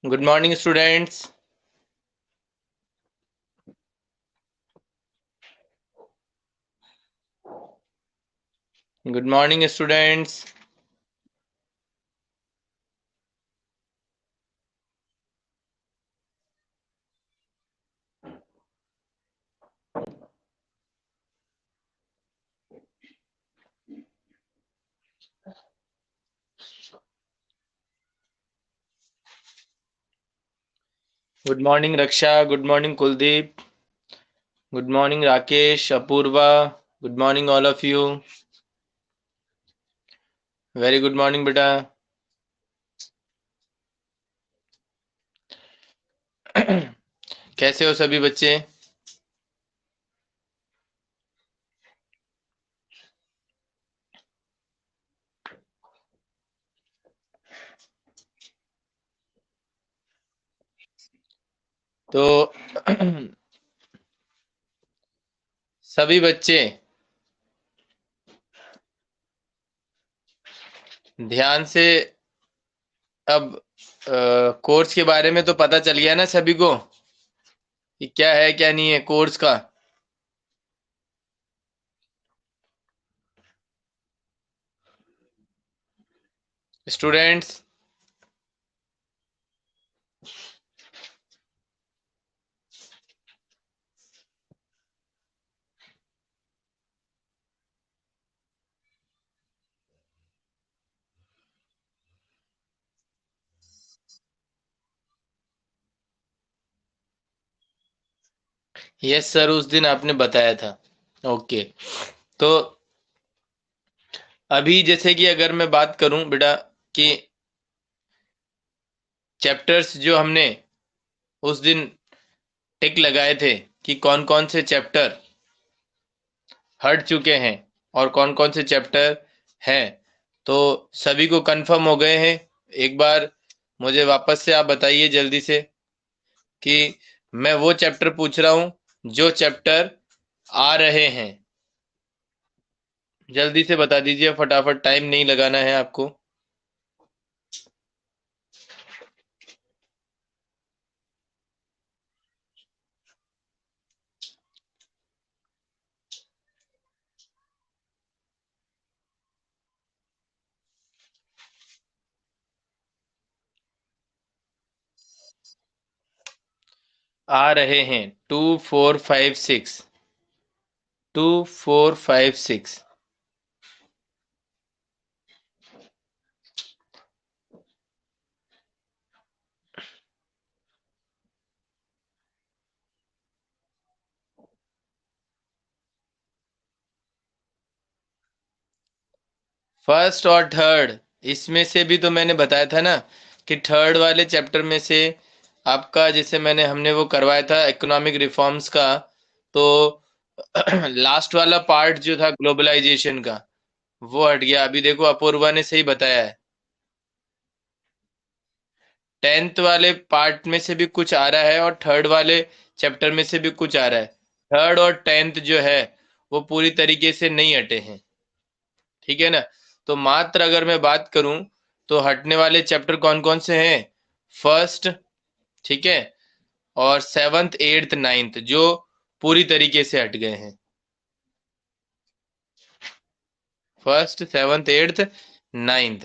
Good morning students. Good morning students. Good morning Raksha, good morning Kuldeep, good morning Rakesh, Apoorva, good morning all of you. Very good morning बेटा। कैसे हो सभी बच्चे? तो सभी बच्चे ध्यान से। अब कोर्स के बारे में तो पता चल गया ना सभी को कि क्या है क्या नहीं है कोर्स का। स्टूडेंट्स, यस सर, उस दिन आपने बताया था। ओके, तो अभी जैसे कि अगर मैं बात करूं बेटा कि चैप्टर्स जो हमने उस दिन टिक लगाए थे कि कौन कौन से चैप्टर हट चुके हैं और कौन कौन से चैप्टर हैं, तो सभी को कंफर्म हो गए हैं। एक बार मुझे वापस से आप बताइए जल्दी से कि मैं वो चैप्टर पूछ रहा हूं जो चैप्टर आ रहे हैं। जल्दी से बता दीजिए, फटाफट, टाइम नहीं लगाना है आपको। आ रहे हैं 2456, 2456। फर्स्ट और थर्ड, इसमें से भी तो मैंने बताया था ना कि थर्ड वाले चैप्टर में से आपका, जैसे हमने वो करवाया था इकोनॉमिक रिफॉर्म्स का, तो लास्ट वाला पार्ट जो था ग्लोबलाइजेशन का, वो हट गया। अभी देखो अपूर्वा ने सही बताया है, टेंथ वाले पार्ट में से भी कुछ आ रहा है और थर्ड वाले चैप्टर में से भी कुछ आ रहा है। थर्ड और टेंथ जो है वो पूरी तरीके से नहीं हटे हैं, ठीक है ना। तो मात्र अगर मैं बात करूं तो हटने वाले चैप्टर कौन कौन से हैं? फर्स्ट, ठीक है, और सेवंथ एट्थ नाइन्थ जो पूरी तरीके से हट गए हैं। First, seventh, eighth, ninth.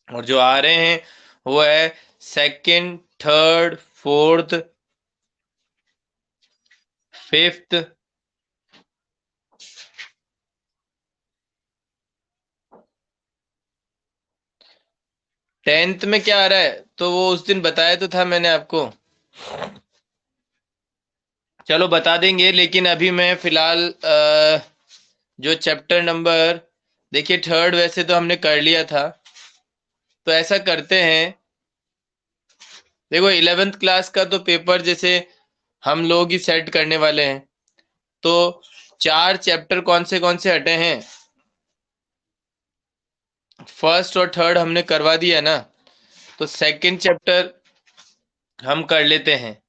और जो आ रहे हैं वो है second, third, fourth, fifth. Tenth में क्या आ रहा है तो वो उस दिन बताया तो था मैंने आपको। चलो बता देंगे, लेकिन अभी मैं फिलहाल जो चैप्टर नंबर, देखिए थर्ड वैसे तो हमने कर लिया था, तो ऐसा करते हैं। देखो 11th क्लास का तो पेपर जैसे हम लोग ही सेट करने वाले हैं, तो चार चैप्टर कौन से हटे हैं? फर्स्ट और थर्ड हमने करवा दिया ना, तो सेकंड चैप्टर हम कर लेते हैं।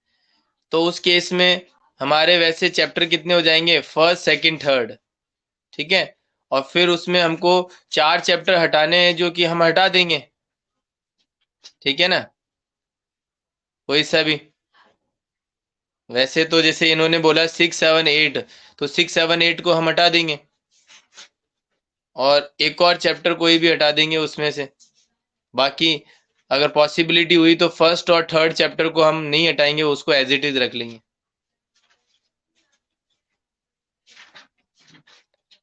तो उस केस में हमारे वैसे चैप्टर कितने हो जाएंगे? फर्स्ट, सेकंड, थर्ड, ठीक है। और फिर उसमें हमको चार चैप्टर हटाने हैं जो कि हम हटा देंगे, ठीक है ना। कोई सा भी। वैसे तो जैसे इन्होंने बोला 6, 7, 8, तो 6, 7, 8 को हम हटा देंगे और एक और चैप्टर कोई भी हटा देंगे उसमें से। बाकी अगर पॉसिबिलिटी हुई तो फर्स्ट और थर्ड चैप्टर को हम नहीं हटाएंगे, उसको एज इट इज रख लेंगे।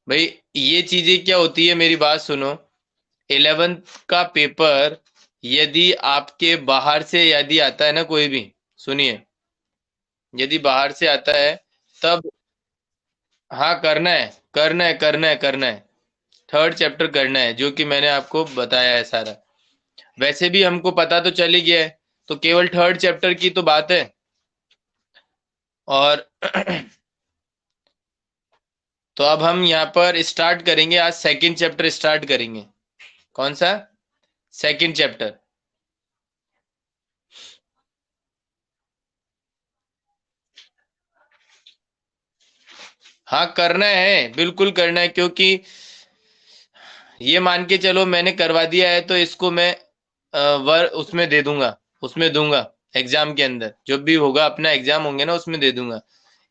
भाई ये चीजें क्या होती है, मेरी बात सुनो। 11th का पेपर यदि आपके बाहर से यदि आता है ना, कोई भी, सुनिए, यदि बाहर से आता है तब, हाँ करना है, करना है, करना है, करना है। थर्ड चैप्टर करना है जो कि मैंने आपको बताया है सारा। वैसे भी हमको पता तो चल ही गया है, तो केवल थर्ड चैप्टर की तो बात है। और तो अब हम यहाँ पर स्टार्ट करेंगे, आज सेकंड चैप्टर स्टार्ट करेंगे। कौन सा? Second chapter. हाँ करना है, बिल्कुल करना है, क्योंकि ये मान के चलो मैंने करवा दिया है तो इसको मैं उसमें दे दूंगा, उसमें दूंगा, एग्जाम के अंदर जो भी होगा, अपना एग्जाम होंगे ना उसमें दे दूंगा।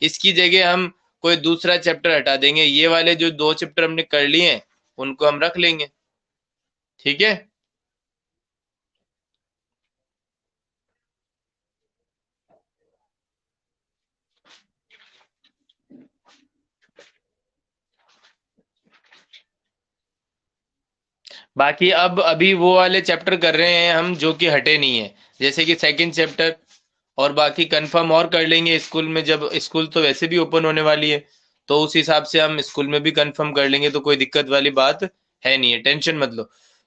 इसकी जगह हम कोई दूसरा चैप्टर हटा देंगे, ये वाले जो 2 चैप्टर हमने कर लिए हैं उनको हम रख लेंगे। ठीक है। बाकी अब अभी वो वाले चैप्टर कर रहे हैं हम जो कि हटे नहीं है, जैसे कि सेकंड चैप्टर। और बाकी कंफर्म और कर लेंगे स्कूल में, जब स्कूल तो वैसे भी ओपन होने वाली है, तो उस हिसाब से हम स्कूल में भी कंफर्म कर लेंगे, तो कोई दिक्कत वाली बात है नहीं है, टेंशन मत लो।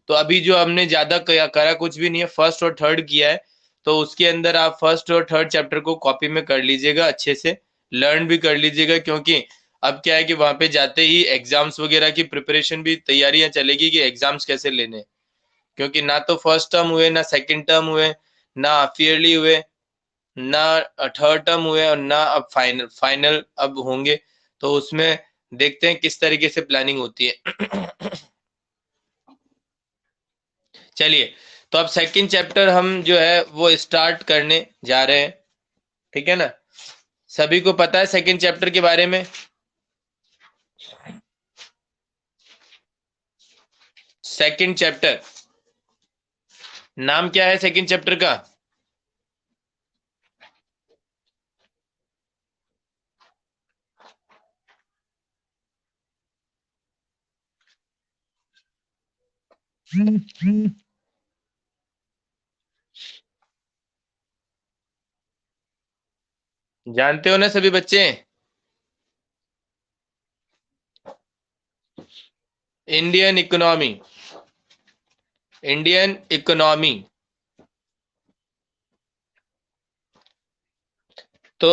तो अभी जो हमने ज्यादा करा कुछ भी नहीं है, फर्स्ट और थर्ड किया है, तो उसके अंदर आप फर्स्ट और थर्ड चैप्टर को कॉपी में कर लीजिएगा, अच्छे से लर्न भी कर लीजिएगा, क्योंकि अब क्या है कि वहां पे जाते ही एग्जाम्स वगैरह की प्रिपरेशन भी, तैयारियां चलेगी कि एग्जाम्स कैसे लेने हैं। क्योंकि ना तो फर्स्ट टर्म हुए, ना सेकंड टर्म हुए, ना हाफ ईयरली हुए, ना थर्ड टर्म हुए, और ना अब फाइनल फाइनल अब होंगे। तो उसमें देखते हैं किस तरीके से प्लानिंग होती है। चलिए, तो अब सेकंड चैप्टर हम जो है वो स्टार्ट करने जा रहे हैं। ठीक है ना? सभी को पता है सेकंड चैप्टर के बारे में? सेकंड चैप्टर, नाम क्या है सेकंड चैप्टर का? जानते हो ना सभी बच्चे? Indian economy, Indian economy. तो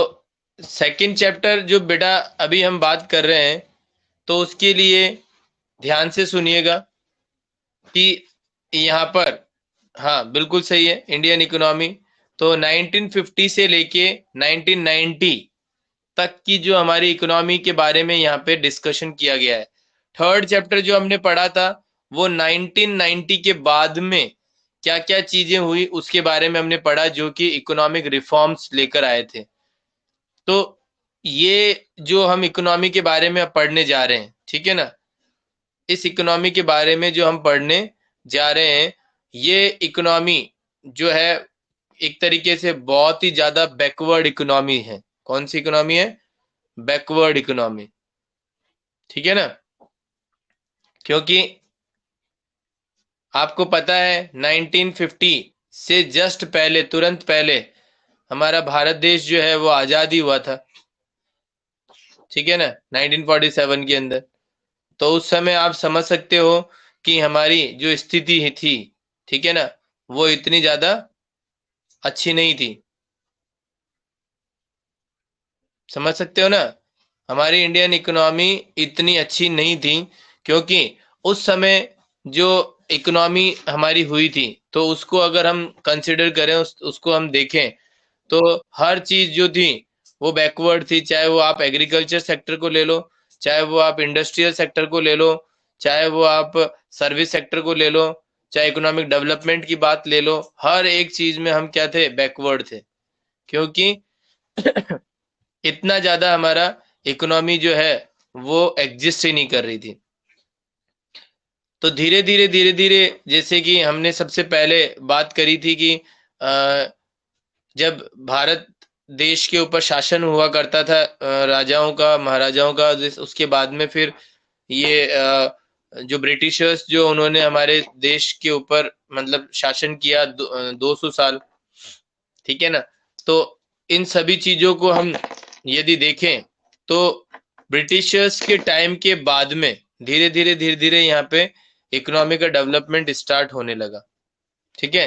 सेकंड चैप्टर जो बेटा अभी हम बात कर रहे हैं, तो उसके लिए ध्यान से सुनिएगा कि यहाँ पर, हाँ बिल्कुल सही है, इंडियन इकोनॉमी। तो 1950 से लेके 1990 तक की जो हमारी इकोनॉमी के बारे में यहाँ पे डिस्कशन किया गया है। थर्ड चैप्टर जो हमने पढ़ा था वो 1990 के बाद में क्या क्या चीजें हुई उसके बारे में हमने पढ़ा, जो कि इकोनॉमिक रिफॉर्म्स लेकर आए थे। तो ये जो हम इकोनॉमी के बारे में अब पढ़ने जा रहे हैं, ठीक है ना, इस इकोनॉमी के बारे में जो हम पढ़ने जा रहे हैं, ये इकोनॉमी जो है एक तरीके से बहुत ही ज्यादा बैकवर्ड इकोनॉमी है। कौन सी इकोनॉमी है? Backward economy. ठीक है ना? क्योंकि आपको पता है 1950 से जस्ट पहले, तुरंत पहले हमारा भारत देश जो है वो आजाद ही हुआ था। ठीक है ना? 1947 के अंदर। तो उस समय आप समझ सकते हो कि हमारी जो स्थिति ही थी, ठीक है ना, वो इतनी ज्यादा अच्छी नहीं थी। समझ सकते हो ना? हमारी इंडियन इकोनॉमी इतनी अच्छी नहीं थी, क्योंकि उस समय जो इकोनॉमी हमारी हुई थी, तो उसको अगर हम कंसिडर करें, उसको हम देखें, तो हर चीज जो थी वो बैकवर्ड थी। चाहे वो आप एग्रीकल्चर सेक्टर को ले लो, चाहे वो आप इंडस्ट्रियल सेक्टर को ले लो, चाहे वो आप सर्विस सेक्टर को ले लो, चाहे इकोनॉमिक डेवलपमेंट की बात ले लो, हर एक चीज में हम क्या थे? बैकवर्ड थे। क्योंकि इतना ज्यादा हमारा इकोनॉमी जो है वो एग्जिस्ट ही नहीं कर रही थी। तो धीरे धीरे जैसे कि हमने सबसे पहले बात करी थी कि जब भारत देश के ऊपर शासन हुआ करता था राजाओं का, महाराजाओं का, उसके बाद में फिर ये जो ब्रिटिशर्स जो उन्होंने हमारे देश के ऊपर मतलब शासन किया 200 साल, ठीक है ना। तो इन सभी चीजों को हम यदि देखें तो ब्रिटिशर्स के टाइम के बाद में धीरे धीरे यहाँ पे इकोनॉमिक का डेवलपमेंट स्टार्ट होने लगा, ठीक है।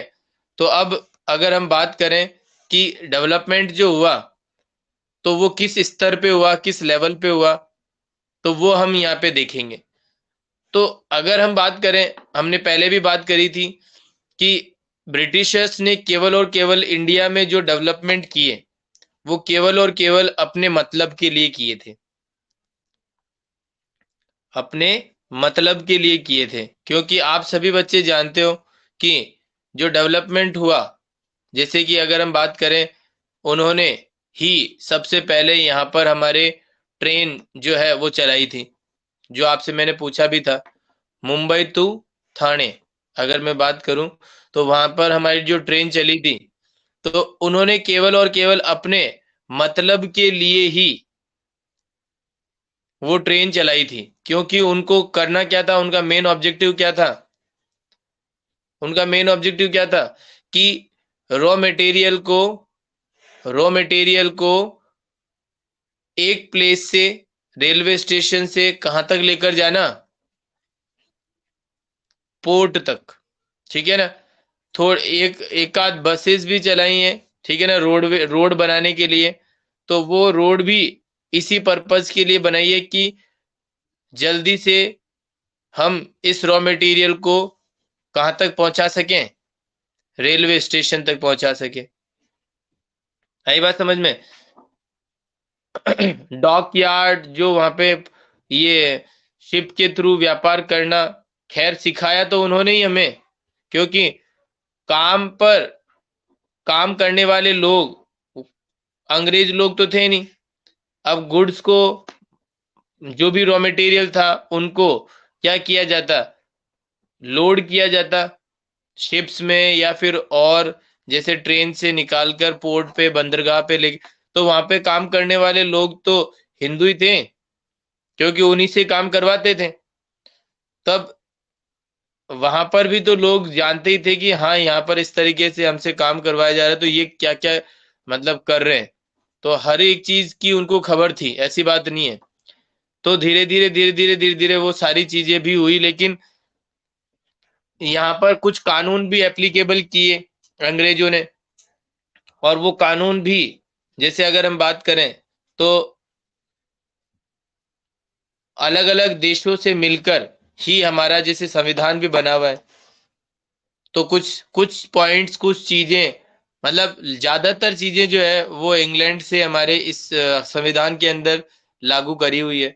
तो अब अगर हम बात करें कि डेवलपमेंट जो हुआ तो वो किस स्तर पे हुआ, किस लेवल पे हुआ, तो वो हम यहाँ पे देखेंगे। तो अगर हम बात करें, हमने पहले भी बात करी थी कि ब्रिटिशर्स ने केवल और केवल इंडिया में जो डेवलपमेंट किए वो केवल और केवल अपने मतलब के लिए किए थे, अपने मतलब के लिए किए थे। क्योंकि आप सभी बच्चे जानते हो कि जो डेवलपमेंट हुआ, जैसे कि अगर हम बात करें, उन्होंने ही सबसे पहले यहाँ पर हमारे ट्रेन जो है वो चलाई थी, जो आपसे मैंने पूछा भी था, मुंबई टू थाने अगर मैं बात करूं तो वहां पर हमारी जो ट्रेन चली थी तो उन्होंने केवल और केवल अपने मतलब के लिए ही वो ट्रेन चलाई थी। क्योंकि उनको करना क्या था, उनका मेन ऑब्जेक्टिव क्या था, उनका मेन ऑब्जेक्टिव क्या था कि रॉ मटेरियल को रॉ मटेरियल को एक प्लेस से, रेलवे स्टेशन से कहां तक लेकर जाना, पोर्ट तक, ठीक है ना। थोड़ एक आध बसेस भी चलाई हैं, ठीक है ना, रोड बनाने के लिए। तो वो रोड भी इसी पर्पज के लिए बनाई है कि जल्दी से हम इस रॉ मटेरियल को कहां तक पहुंचा सकें, रेलवे स्टेशन तक पहुंचा सके। आई बात समझ में? डॉक यार्ड जो वहां पे ये शिप के थ्रू व्यापार करना, खैर सिखाया तो उन्होंने ही हमें, क्योंकि काम पर काम करने वाले लोग अंग्रेज लोग तो थे नहीं। अब गुड्स को, जो भी रॉ मटेरियल था उनको क्या किया जाता, लोड किया जाता शिप्स में, या फिर और जैसे ट्रेन से निकालकर पोर्ट पे, बंदरगाह पे ले। तो वहां पे काम करने वाले लोग तो हिंदू ही थे, क्योंकि उन्हीं से काम करवाते थे। तब वहां पर भी तो लोग जानते ही थे कि हाँ यहाँ पर इस तरीके से हमसे काम करवाया जा रहा है, तो ये क्या क्या मतलब कर रहे हैं। तो हर एक चीज की उनको खबर थी, ऐसी बात नहीं है। तो धीरे धीरे वो सारी चीजें भी हुई, लेकिन यहाँ पर कुछ कानून भी एप्लीकेबल किए अंग्रेजों ने। और वो कानून भी, जैसे अगर हम बात करें तो अलग अलग देशों से मिलकर ही हमारा जैसे संविधान भी बना हुआ है। तो कुछ कुछ पॉइंट्स, कुछ चीजें, मतलब ज्यादातर चीजें जो है वो इंग्लैंड से हमारे इस संविधान के अंदर लागू करी हुई है।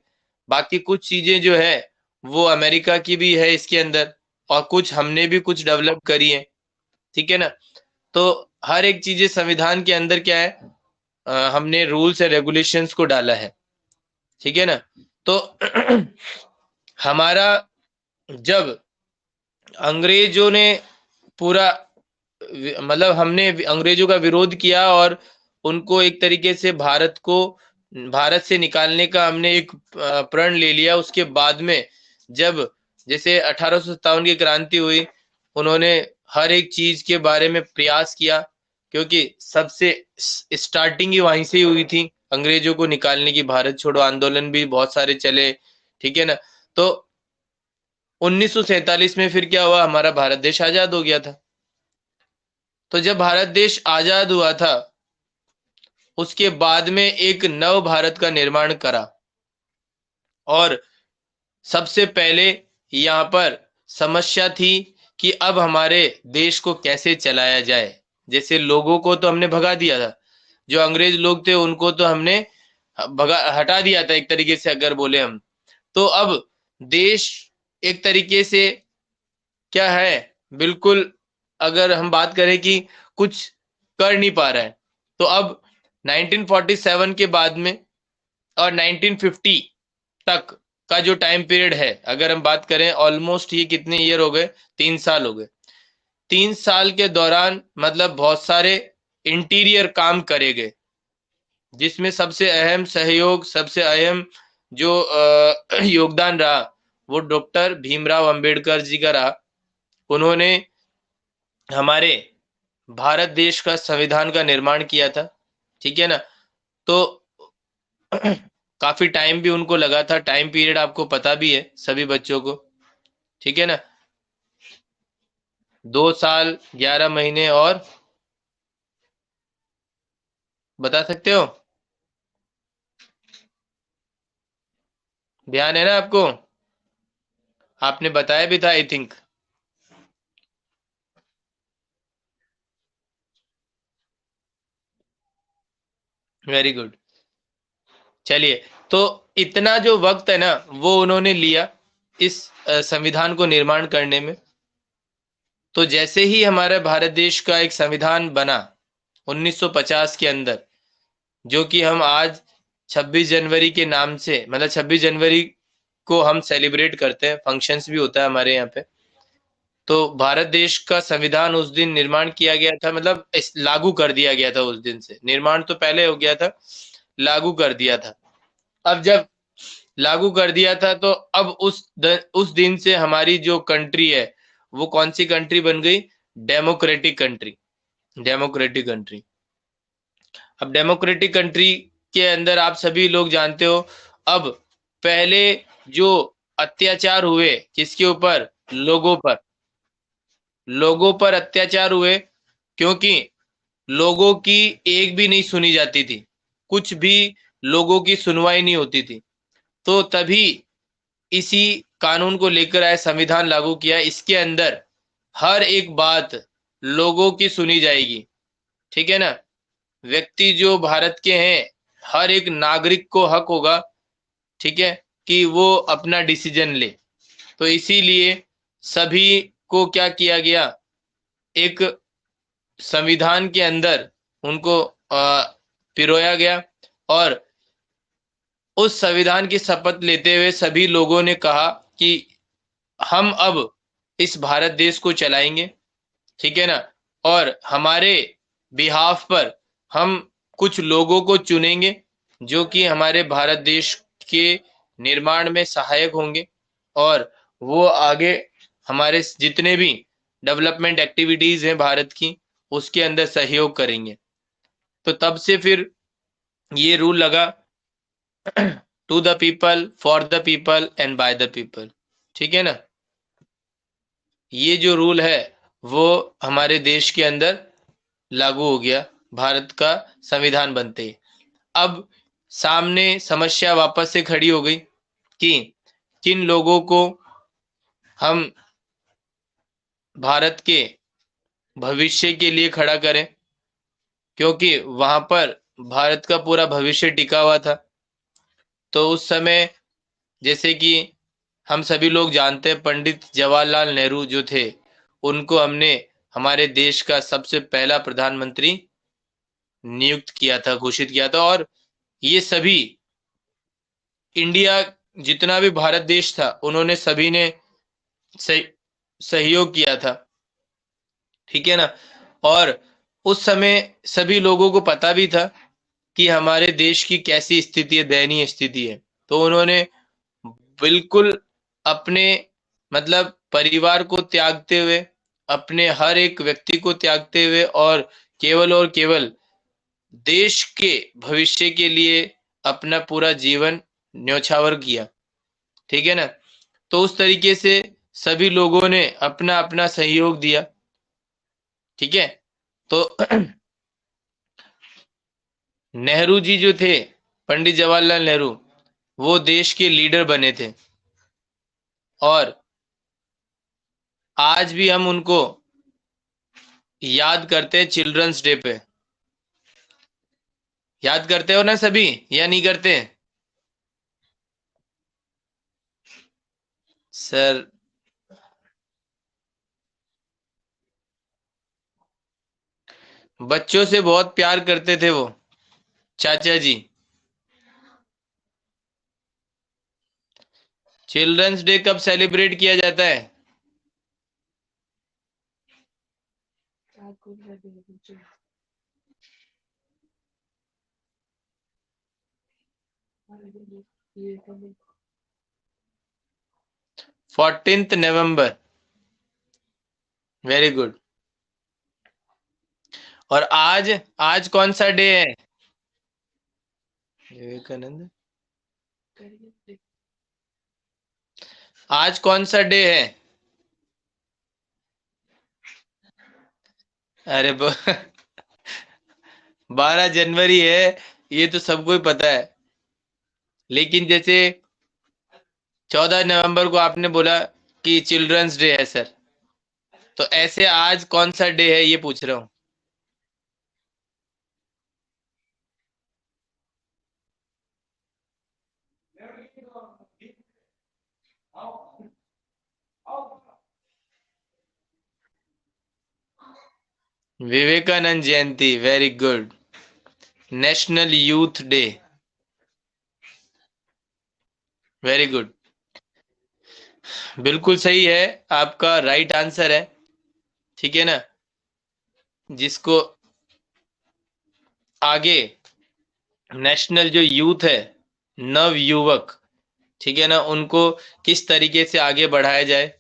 बाकी कुछ चीजें जो है वो अमेरिका की भी है इसके अंदर, और कुछ हमने भी कुछ डेवलप करी है, ठीक है ना। तो हर एक चीजें संविधान के अंदर क्या है, हमने रूल्स एंड रेगुलेशंस को डाला है, ठीक है ना। तो हमारा जब अंग्रेजों ने पूरा मतलब हमने अंग्रेजों का विरोध किया और उनको एक तरीके से भारत से निकालने का हमने एक प्रण ले लिया। उसके बाद में जब जैसे 1857 की क्रांति हुई, उन्होंने हर एक चीज के बारे में प्रयास किया, क्योंकि सबसे स्टार्टिंग ही वहीं से ही हुई थी अंग्रेजों को निकालने की। भारत छोड़ो आंदोलन भी बहुत सारे चले, ठीक है ना। तो 1947 में फिर क्या हुआ, हमारा भारत देश आजाद हो गया था। तो जब भारत देश आजाद हुआ था उसके बाद में एक नव भारत का निर्माण करा, और सबसे पहले यहाँ पर समस्या थी कि अब हमारे देश को कैसे चलाया जाए। जैसे लोगों को तो हमने भगा दिया था, जो अंग्रेज लोग थे उनको तो हमने भगा हटा दिया था एक तरीके से अगर बोले हम। तो अब देश एक तरीके से क्या है, बिल्कुल अगर हम बात करें कि कुछ कर नहीं पा रहा है। तो अब 1947 के बाद में और 1950 तक का जो टाइम पीरियड है, अगर हम बात करें, ऑलमोस्ट ये कितने ईयर हो गए, 3 साल हो गए। 3 साल के दौरान मतलब बहुत सारे इंटीरियर काम करे गए, जिसमें सबसे अहम सहयोग, सबसे अहम जो योगदान रहा, वो डॉक्टर भीमराव अंबेडकर जी का रहा। उन्होंने हमारे भारत देश का संविधान का निर्माण किया था, ठीक है ना। तो काफी टाइम भी उनको लगा था, टाइम पीरियड आपको पता भी है सभी बच्चों को, ठीक है ना। 2 साल 11 महीने और बता सकते हो, ध्यान है ना आपको? आपने बताया भी था आई थिंक। Very good. चलिए, तो इतना जो वक्त है ना, वो उन्होंने लिया इस संविधान को निर्माण करने में। तो जैसे ही हमारे भारत देश का एक संविधान बना 1950 के अंदर, जो कि हम आज 26 जनवरी के नाम से, मतलब 26 जनवरी को हम सेलिब्रेट करते हैं, फंक्शंस भी होता है हमारे यहाँ पे। तो भारत देश का संविधान उस दिन निर्माण किया गया था, मतलब लागू कर दिया गया था उस दिन से। निर्माण तो पहले हो गया था, लागू कर दिया था। अब जब लागू कर दिया था, तो अब उस दिन से हमारी जो कंट्री है, वो कौन सी कंट्री बन गई? Democratic country. Democratic country. अब डेमोक्रेटिक कंट्री के अंदर आप सभी लोग जानते हो, अब पहले जो अत्याचार हुए, किसके ऊपर? लोगों पर अत्याचार हुए, क्योंकि लोगों की एक भी नहीं सुनी जाती थी, कुछ भी लोगों की सुनवाई नहीं होती थी। तो तभी इसी कानून को लेकर आए, संविधान लागू किया, इसके अंदर हर एक बात लोगों की सुनी जाएगी, ठीक है ना। व्यक्ति जो भारत के हैं, हर एक नागरिक को हक होगा, ठीक है, कि वो अपना डिसीजन ले। तो इसीलिए सभी को क्या किया गया, एक संविधान के अंदर उनको पिरोया गया। और उस संविधान की शपथ लेते हुए सभी लोगों ने कहा कि हम अब इस भारत देश को चलाएंगे, ठीक है ना। और हमारे बिहाफ पर हम कुछ लोगों को चुनेंगे, जो कि हमारे भारत देश के निर्माण में सहायक होंगे, और वो आगे हमारे जितने भी डेवलपमेंट एक्टिविटीज हैं भारत की, उसके अंदर सहयोग करेंगे। तो तब से फिर ये रूल लगा, to the people, for the people and by the people, ठीक है ना। ये जो रूल है, वो हमारे देश के अंदर लागू हो गया भारत का संविधान बनते ही। अब सामने समस्या वापस से खड़ी हो गई कि किन लोगों को हम भारत के भविष्य के लिए खड़ा करें, क्योंकि वहां पर भारत का पूरा भविष्य टिका हुआ था। तो उस समय, जैसे कि हम सभी लोग जानते हैं, पंडित जवाहरलाल नेहरू जो थे, उनको हमने हमारे देश का सबसे पहला प्रधानमंत्री नियुक्त किया था, घोषित किया था। और ये सभी इंडिया, जितना भी भारत देश था, उन्होंने सभी ने सह, सहयोग किया था, ठीक है ना। और उस समय सभी लोगों को पता भी था कि हमारे देश की कैसी स्थिति है, दयनीय स्थिति है। तो उन्होंने बिल्कुल अपने, मतलब परिवार को त्यागते हुए, अपने हर एक व्यक्ति को त्यागते हुए, और केवल और केवल देश के भविष्य के लिए अपना पूरा जीवन न्यौछावर किया, ठीक है ना। तो उस तरीके से सभी लोगों ने अपना अपना सहयोग दिया, ठीक है। तो नेहरू जी जो थे, पंडित जवाहरलाल नेहरू, वो देश के लीडर बने थे। और आज भी हम उनको याद करते हैं चिल्ड्रंस डे पे। याद करते हो ना सभी, या नहीं करते? सर, बच्चों से बहुत प्यार करते थे वो, चाचा जी। चिल्ड्रंस डे कब सेलिब्रेट किया जाता है? Fourteenth November. Very good. और आज, आज कौन सा डे है? विवेकानंद। आज कौन सा डे है? अरे 12 जनवरी है, ये तो सबको ही पता है। लेकिन जैसे 14 नवंबर को आपने बोला कि चिल्ड्रंस डे है सर, तो ऐसे आज कौन सा डे है ये पूछ रहा हूँ। Vivekananda Jayanti, very good. National youth day, very good. बिल्कुल सही है, आपका राइट आंसर है। ठीक है ना? जिसको आगे नेशनल जो यूथ है, नव युवक, ठीक है ना, उनको किस तरीके से आगे बढ़ाया जाए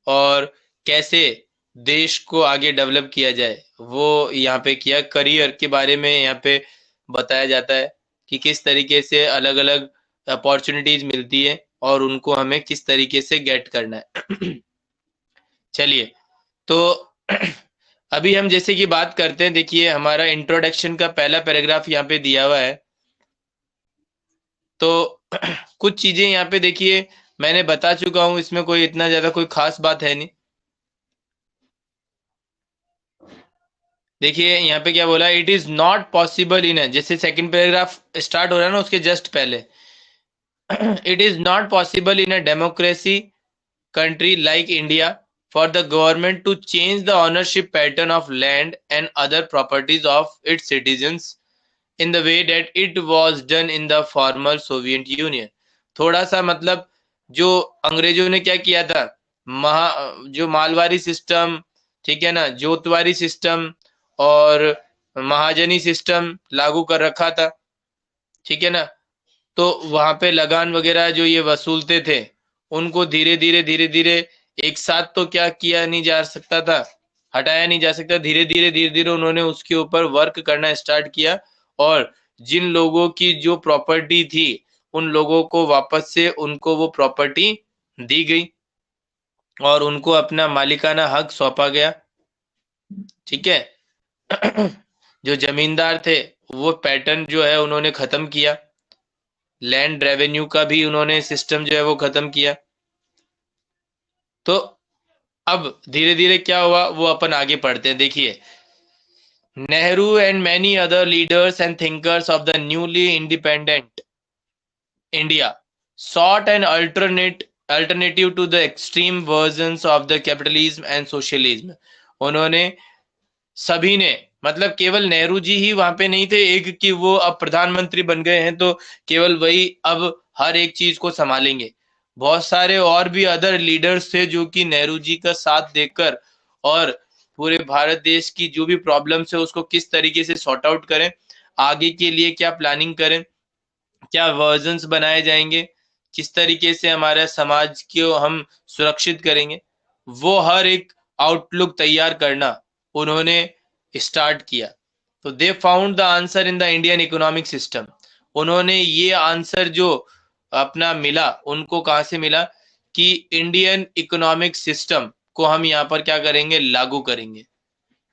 और कैसे देश को आगे डेवलप किया जाए, वो यहाँ पे किया। करियर के बारे में यहाँ पे बताया जाता है कि किस तरीके से अलग अलग अपॉर्चुनिटीज मिलती है और उनको हमें किस तरीके से गेट करना है। चलिए, तो अभी हम जैसे कि बात करते हैं, देखिए हमारा इंट्रोडक्शन का पहला पैराग्राफ यहाँ पे दिया हुआ है। तो कुछ चीजें यहाँ पे देखिए मैंने बता चुका हूं, इसमें कोई इतना ज्यादा कोई खास बात है नहीं। देखिए यहाँ पे क्या बोला, it is not possible in, जैसे सेकंड पैराग्राफ स्टार्ट हो रहा है ना, उसके जस्ट पहले it is not possible in a democracy country like India for the government to change the ownership pattern of land and other properties of its citizens in the way that it was done in the former Soviet Union। थोड़ा सा मतलब जो अंग्रेजों ने क्या किया था, जो मालवारी सिस्टम, ठीक है ना, जोतवारी सिस्टम और महाजनी सिस्टम लागू कर रखा था, ठीक है ना। तो वहां पे लगान वगैरह जो ये वसूलते थे, उनको धीरे धीरे एक साथ तो क्या किया नहीं जा सकता था, हटाया नहीं जा सकता। धीरे धीरे उन्होंने उसके ऊपर वर्क करना स्टार्ट किया और जिन लोगों की जो प्रॉपर्टी थी, उन लोगों को वापस से उनको वो प्रॉपर्टी दी गई और उनको अपना मालिकाना हक सौंपा गया। ठीक है। जो जमींदार थे, वो पैटर्न जो है उन्होंने खत्म किया, लैंड रेवेन्यू का भी उन्होंने सिस्टम जो है वो खत्म किया। तो अब धीरे धीरे क्या हुआ वो अपन आगे पढ़ते हैं। देखिए, Nehru and many other leaders and thinkers of the newly independent India sought an alternative to the extreme versions of the capitalism and socialism। उन्होंने, सभी ने, मतलब केवल नेहरू जी ही वहां पे नहीं थे एक कि वो अब प्रधानमंत्री बन गए हैं तो केवल वही अब हर एक चीज को संभालेंगे। बहुत सारे और भी अदर लीडर्स थे जो कि नेहरू जी का साथ देकर और पूरे भारत देश की जो भी प्रॉब्लम्स है उसको किस तरीके से सॉर्ट आउट करें, आगे के लिए क्या प्लानिंग करें, क्या वर्जन्स बनाए जाएंगे, किस तरीके से हमारे समाज को हम सुरक्षित करेंगे, वो हर एक आउटलुक तैयार करना उन्होंने स्टार्ट किया। तो they found the answer in the Indian economic system. उन्होंने ये आंसर जो अपना मिला, उनको कहाँ से मिला कि इंडियन इकोनॉमिक सिस्टम को हम यहाँ पर क्या करेंगे, लागू करेंगे।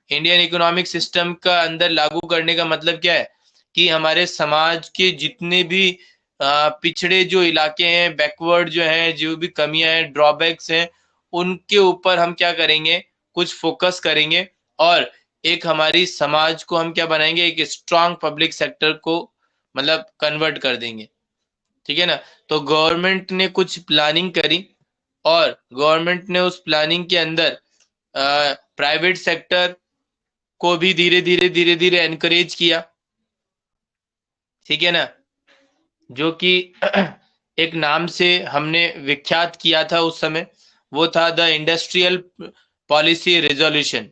इंडियन इकोनॉमिक सिस्टम का अंदर लागू करने का मतलब क्या है कि हमारे समाज के जितने भी पिछड़े जो इलाके हैं, बैकवर्ड जो हैं, जो भी कमियां हैं, ड्रॉबैक्स हैं, उनके ऊपर हम क्या करेंगे, कुछ फोकस करेंगे और एक हमारी समाज को हम क्या बनाएंगे, एक स्ट्रांग पब्लिक सेक्टर को मतलब कन्वर्ट कर देंगे। ठीक है ना। तो गवर्नमेंट ने कुछ प्लानिंग करी और गवर्नमेंट ने उस प्लानिंग के अंदर प्राइवेट सेक्टर को भी धीरे धीरे एनकरेज किया, ठीक है ना, जो कि एक नाम से हमने विख्यात किया था उस समय, वो था the industrial policy resolution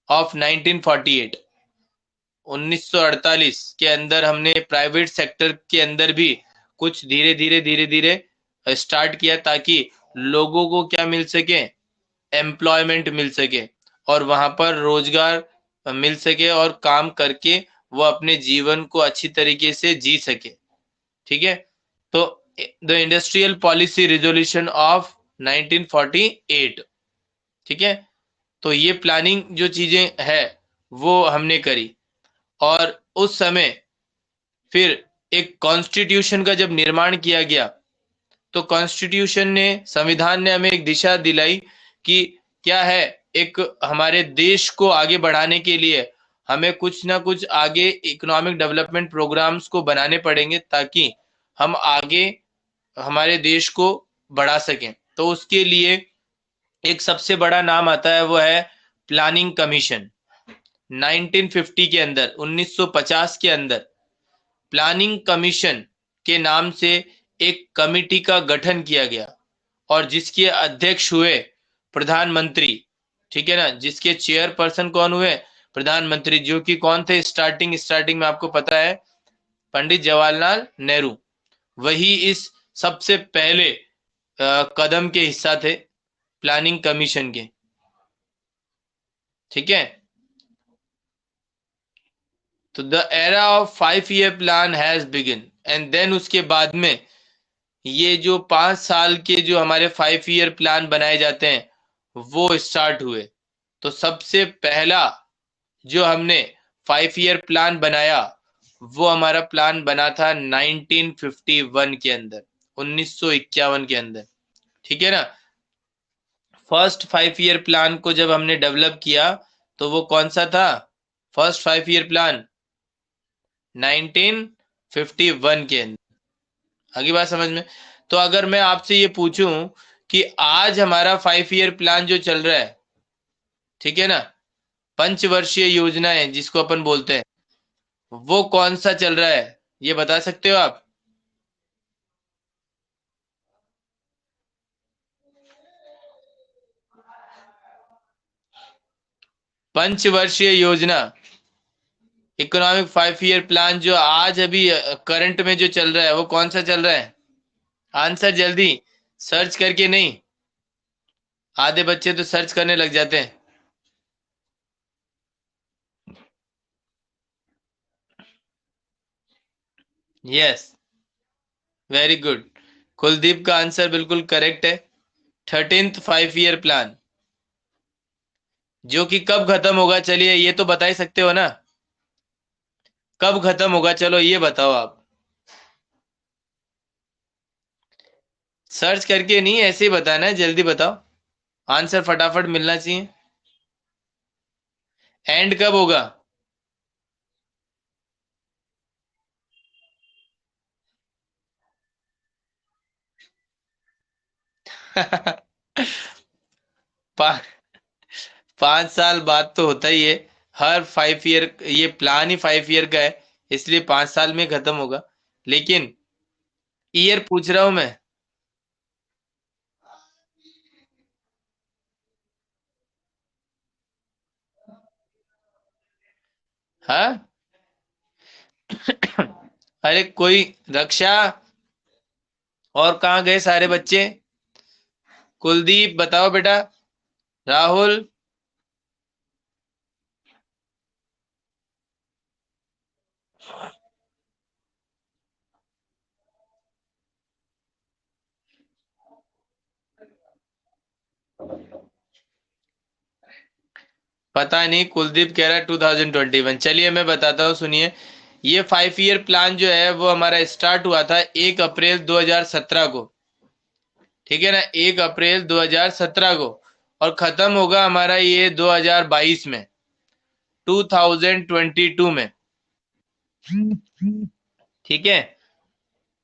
of 1948। 1948 के अंदर हमने प्राइवेट सेक्टर के अंदर भी कुछ धीरे धीरे स्टार्ट किया, ताकि लोगों को क्या मिल सके, एम्प्लॉयमेंट मिल सके, और वहां पर रोजगार मिल सके, और काम करके वो अपने जीवन को अच्छी तरीके से जी सके, ठीक है। तो the industrial policy resolution of 1948, ठीक है। तो ये प्लानिंग जो चीजें है वो हमने करी, और उस समय फिर एक कॉन्स्टिट्यूशन का जब निर्माण किया गया, तो कॉन्स्टिट्यूशन ने, संविधान ने हमें एक दिशा दिलाई कि क्या है, एक हमारे देश को आगे बढ़ाने के लिए हमें कुछ ना कुछ आगे इकोनॉमिक डेवलपमेंट प्रोग्राम्स को बनाने पड़ेंगे, ताकि हम आगे हमारे देश को बढ़ा सकें। तो उसके लिए एक सबसे बड़ा नाम आता है, वो है प्लानिंग कमीशन। 1950 के अंदर, 1950 के अंदर प्लानिंग कमीशन के नाम से एक कमिटी का गठन किया गया, और जिसके अध्यक्ष हुए प्रधानमंत्री, ठीक है ना, जिसके चेयरपर्सन कौन हुए, प्रधानमंत्री, जो कि कौन थे स्टार्टिंग में आपको पता है, पंडित जवाहरलाल नेहरू। वही इस सबसे पहले कदम के हिस्सा थे प्लानिंग कमीशन के, ठीक है। तो the era of 5 year plan has begin, and then उसके बाद में ये जो 5 साल के जो हमारे 5 ईयर प्लान बनाए जाते हैं वो स्टार्ट हुए। तो सबसे पहला जो हमने 5 ईयर प्लान बनाया, वो हमारा प्लान बना था 1951 के अंदर, 1951 के अंदर, ठीक है ना। फर्स्ट 5 ईयर प्लान को जब हमने डेवलप किया, तो वो कौन सा था, फर्स्ट 5 ईयर प्लान 1951 के अंदर। आगे बात समझ में। तो अगर मैं आपसे ये पूछूं कि आज हमारा 5 ईयर प्लान जो चल रहा है, ठीक है ना, पंचवर्षीय योजना है जिसको अपन बोलते हैं, वो कौन सा चल रहा है, ये बता सकते हो आप? पंचवर्षीय योजना, इकोनॉमिक 5 ईयर प्लान जो आज अभी करंट में जो चल रहा है, वो कौन सा चल रहा है? आंसर जल्दी, सर्च करके नहीं, आधे बच्चे तो सर्च करने लग जाते हैं। यस, वेरी गुड, कुलदीप का आंसर बिल्कुल करेक्ट है। 13th 5 ईयर प्लान, जो कि कब खत्म होगा, चलिए ये तो बता ही सकते हो ना, कब खत्म होगा, चलो ये बताओ आप। सर्च करके नहीं, ऐसे ही बताना है, जल्दी बताओ, आंसर फटाफट मिलना चाहिए। एंड कब होगा? पा, 5 साल बाद तो होता ही है, हर 5 ईयर, ये प्लान ही 5 ईयर का है, इसलिए 5 साल में खत्म होगा। लेकिन ईयर पूछ रहा हूं मैं। हाँ। अरे कोई, रक्षा, और कहाँ गए सारे बच्चे? कुलदीप बताओ बेटा, राहुल, पता नहीं, कुलदीप कह रहा है 2021। चलिए मैं बताता हूँ, सुनिए। ये 5 ईयर प्लान जो है वो हमारा स्टार्ट हुआ था 1 अप्रैल 2017 को, ठीक है ना, 1 अप्रैल 2017 को, और खत्म होगा हमारा ये 2022 में, 2022 में, ठीक है।